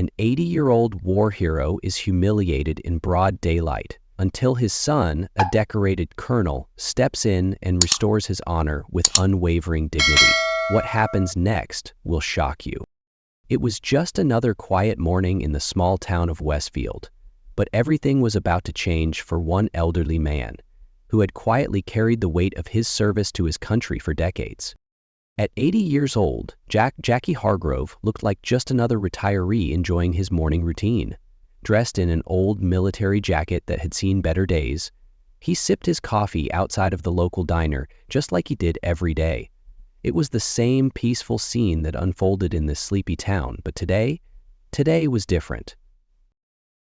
An 80-year-old war hero is humiliated in broad daylight until his son, a decorated colonel, steps in and restores his honor with unwavering dignity. What happens next will shock you. It was just another quiet morning in the small town of Westfield, but everything was about to change for one elderly man who had quietly carried the weight of his service to his country for decades. At 80 years old, Jackie Hargrove looked like just another retiree enjoying his morning routine. Dressed in an old military jacket that had seen better days, he sipped his coffee outside of the local diner just like he did every day. It was the same peaceful scene that unfolded in this sleepy town, but today was different.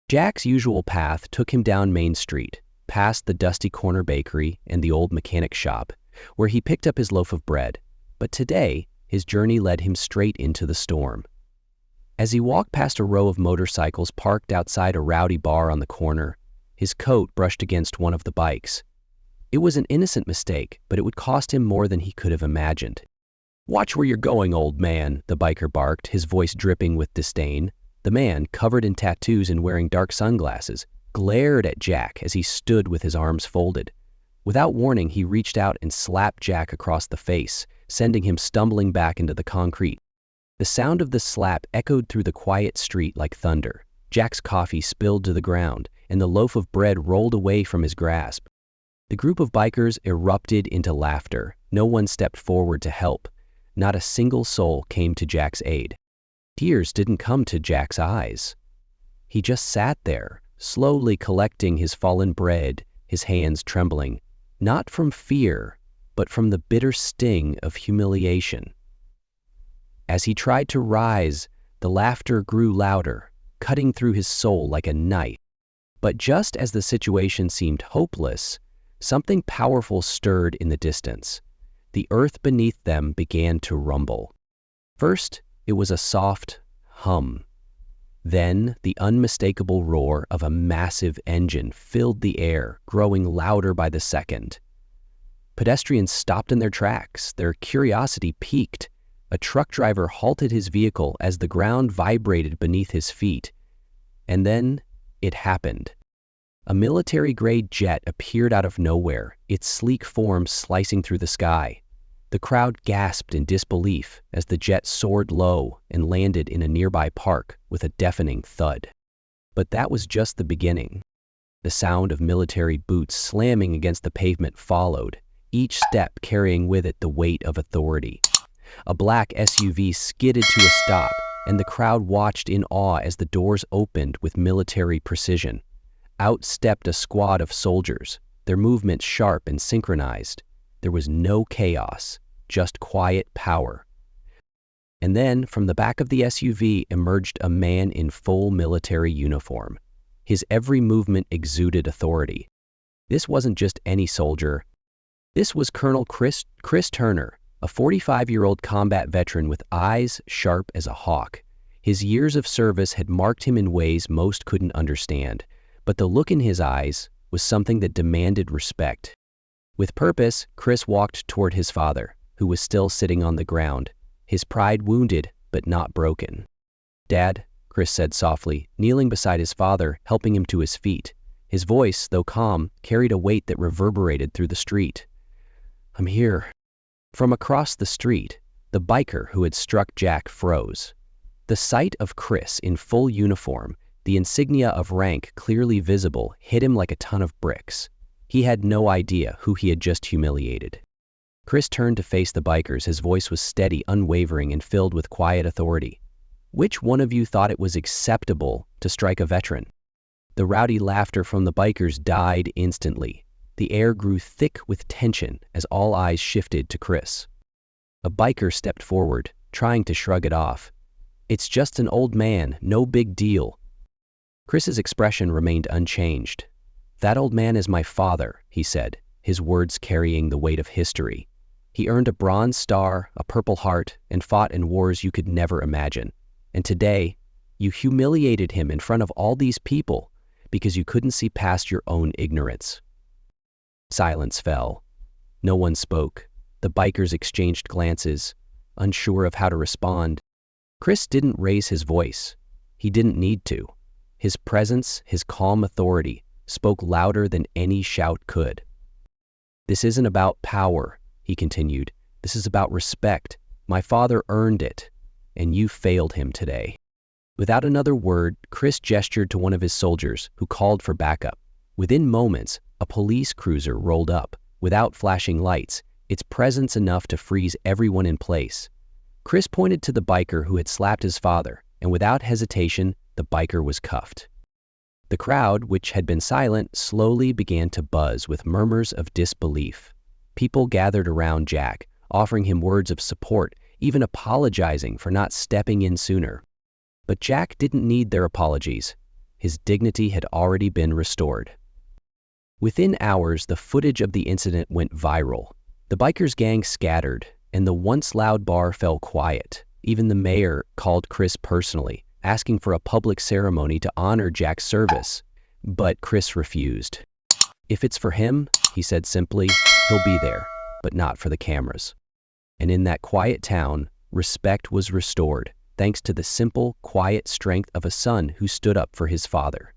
Jack's usual path took him down Main Street, past the dusty corner bakery and the old mechanic shop, where he picked up his loaf of bread. But today, his journey led him straight into the storm. As he walked past a row of motorcycles parked outside a rowdy bar on the corner, his coat brushed against one of the bikes. It was an innocent mistake, but it would cost him more than he could have imagined. "Watch where you're going, old man," the biker barked, his voice dripping with disdain. The man, covered in tattoos and wearing dark sunglasses, glared at Jack as he stood with his arms folded. Without warning, he reached out and slapped Jack across the face, sending him stumbling back into the concrete. The sound of the slap echoed through the quiet street like thunder. Jack's coffee spilled to the ground, and the loaf of bread rolled away from his grasp. The group of bikers erupted into laughter. No one stepped forward to help. Not a single soul came to Jack's aid. Tears didn't come to Jack's eyes. He just sat there, slowly collecting his fallen bread, his hands trembling, not from fear, but from the bitter sting of humiliation. As he tried to rise, the laughter grew louder, cutting through his soul like a knife. But just as the situation seemed hopeless, something powerful stirred in the distance. The earth beneath them began to rumble. First, it was a soft hum. Then, the unmistakable roar of a massive engine filled the air, growing louder by the second. Pedestrians stopped in their tracks, their curiosity piqued. A truck driver halted his vehicle as the ground vibrated beneath his feet. And then, it happened. A military-grade jet appeared out of nowhere, its sleek form slicing through the sky. The crowd gasped in disbelief as the jet soared low and landed in a nearby park with a deafening thud. But that was just the beginning. The sound of military boots slamming against the pavement followed, each step carrying with it the weight of authority. A black SUV skidded to a stop, and the crowd watched in awe as the doors opened with military precision. Out stepped a squad of soldiers, their movements sharp and synchronized. There was no chaos, just quiet power. And then, from the back of the SUV emerged a man in full military uniform. His every movement exuded authority. This wasn't just any soldier. This was Colonel Chris Turner, a 45-year-old combat veteran with eyes sharp as a hawk. His years of service had marked him in ways most couldn't understand, but the look in his eyes was something that demanded respect. With purpose, Chris walked toward his father, who was still sitting on the ground, his pride wounded but not broken. "Dad," Chris said softly, kneeling beside his father, helping him to his feet. His voice, though calm, carried a weight that reverberated through the street. "I'm here." From across the street, the biker who had struck Jack froze. The sight of Chris in full uniform, the insignia of rank clearly visible, hit him like a ton of bricks. He had no idea who he had just humiliated. Chris turned to face the bikers. His voice was steady, unwavering, and filled with quiet authority. "Which one of you thought it was acceptable to strike a veteran?" The rowdy laughter from the bikers died instantly. The air grew thick with tension as all eyes shifted to Chris. A biker stepped forward, trying to shrug it off. "It's just an old man, no big deal." Chris's expression remained unchanged. "That old man is my father," he said, his words carrying the weight of history. "He earned a Bronze Star, a Purple Heart, and fought in wars you could never imagine. And today, you humiliated him in front of all these people because you couldn't see past your own ignorance." Silence fell. No one spoke. The bikers exchanged glances, unsure of how to respond. Chris didn't raise his voice. He didn't need to. His presence, his calm authority, spoke louder than any shout could. "This isn't about power," he continued. "This is about respect. My father earned it, and you failed him today." Without another word, Chris gestured to one of his soldiers, who called for backup. Within moments, a police cruiser rolled up, without flashing lights, its presence enough to freeze everyone in place. Chris pointed to the biker who had slapped his father, and without hesitation, the biker was cuffed. The crowd, which had been silent, slowly began to buzz with murmurs of disbelief. People gathered around Jack, offering him words of support, even apologizing for not stepping in sooner. But Jack didn't need their apologies. His dignity had already been restored. Within hours, the footage of the incident went viral. The bikers' gang scattered, and the once loud bar fell quiet. Even the mayor called Chris personally, asking for a public ceremony to honor Jack's service. But Chris refused. "If it's for him," he said simply, "he'll be there, but not for the cameras." And in that quiet town, respect was restored, thanks to the simple, quiet strength of a son who stood up for his father.